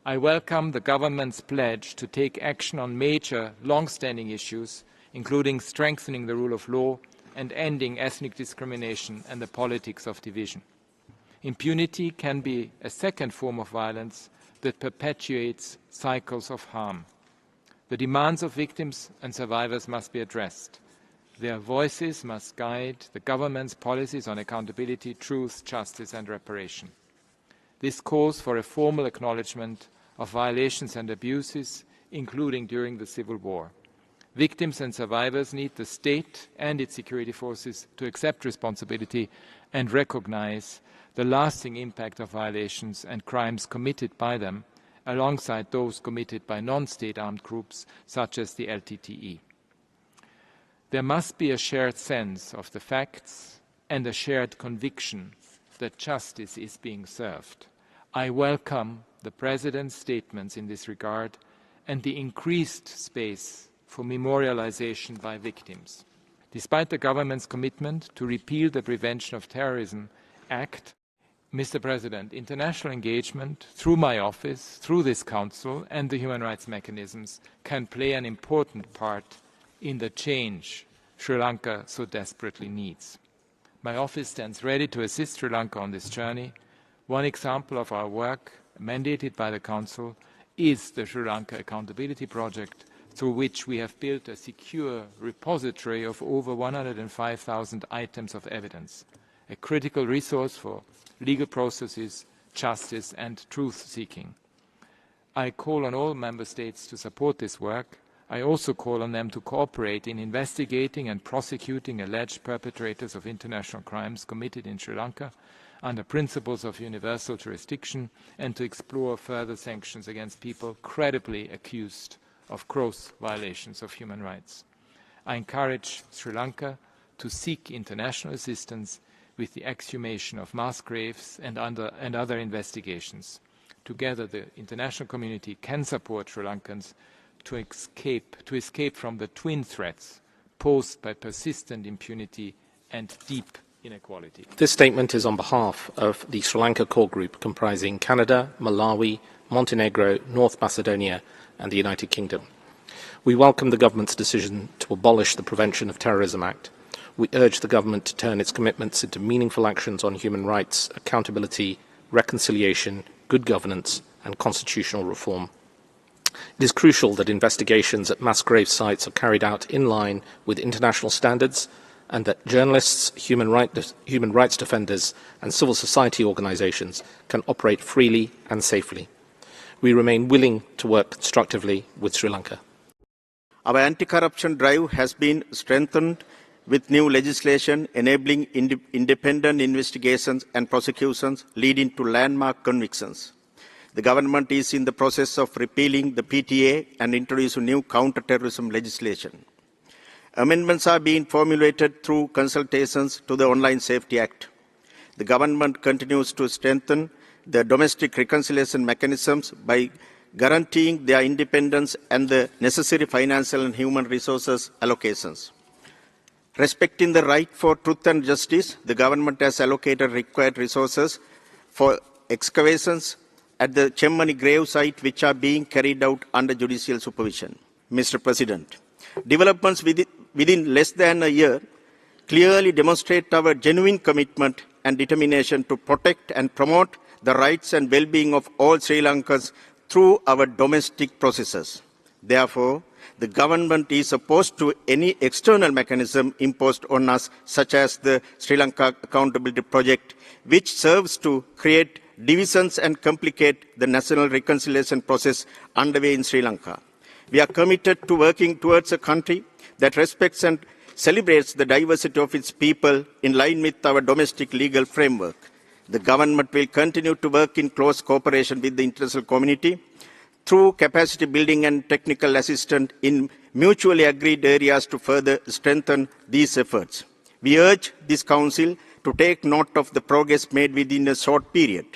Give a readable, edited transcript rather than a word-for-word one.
I welcome the government's pledge to take action on major, long-standing issues, including strengthening the rule of law and ending ethnic discrimination and the politics of division. Impunity can be a second form of violence that perpetuates cycles of harm. The demands of victims and survivors must be addressed. Their voices must guide the government's policies on accountability, truth, justice and reparation. This calls for a formal acknowledgement of violations and abuses, including during the civil war. Victims and survivors need the state and its security forces to accept responsibility and recognize the lasting impact of violations and crimes committed by them, alongside those committed by non-state armed groups such as the LTTE. There must be a shared sense of the facts and a shared conviction that justice is being served. I welcome the President's statements in this regard and the increased space for memorialization by victims. Despite the government's commitment to repeal the Prevention of Terrorism Act, Mr. President, international engagement through my office, through this Council and the human rights mechanisms can play an important part in the change Sri Lanka so desperately needs. My office stands ready to assist Sri Lanka on this journey. One example of our work, mandated by the Council, is the Sri Lanka Accountability Project, through which we have built a secure repository of over 105,000 items of evidence, a critical resource for legal processes, justice and truth-seeking. I call on all Member States to support this work. I also call on them to cooperate in investigating and prosecuting alleged perpetrators of international crimes committed in Sri Lanka under principles of universal jurisdiction and to explore further sanctions against people credibly accused of gross violations of human rights. I encourage Sri Lanka to seek international assistance with the exhumation of mass graves and other investigations. Together, the international community can support Sri Lankans to escape from the twin threats posed by persistent impunity and deep inequality. This statement is on behalf of the Sri Lanka Core Group comprising Canada, Malawi, Montenegro, North Macedonia and the United Kingdom. We welcome the government's decision to abolish the Prevention of Terrorism Act. We urge the government to turn its commitments into meaningful actions on human rights, accountability, reconciliation, good governance and constitutional reform. It is crucial that investigations at mass grave sites are carried out in line with international standards and that journalists, human rights defenders and civil society organisations can operate freely and safely. We remain willing to work constructively with Sri Lanka. Our anti-corruption drive has been strengthened with new legislation enabling independent investigations and prosecutions leading to landmark convictions. The government is in the process of repealing the PTA and introducing new counter-terrorism legislation. Amendments are being formulated through consultations to the Online Safety Act. The government continues to strengthen the domestic reconciliation mechanisms by guaranteeing their independence and the necessary financial and human resources allocations. Respecting the right for truth and justice, the government has allocated required resources for excavations at the Chemmani grave site, which are being carried out under judicial supervision. Mr. President, developments within less than a year clearly demonstrate our genuine commitment and determination to protect and promote the rights and well-being of all Sri Lankans through our domestic processes. Therefore, the government is opposed to any external mechanism imposed on us, such as the Sri Lanka Accountability Project, which serves to create divisions and complicate the national reconciliation process underway in Sri Lanka. We are committed to working towards a country that respects and celebrates the diversity of its people in line with our domestic legal framework. The government will continue to work in close cooperation with the international community through capacity building and technical assistance in mutually agreed areas to further strengthen these efforts. We urge this Council to take note of the progress made within a short period.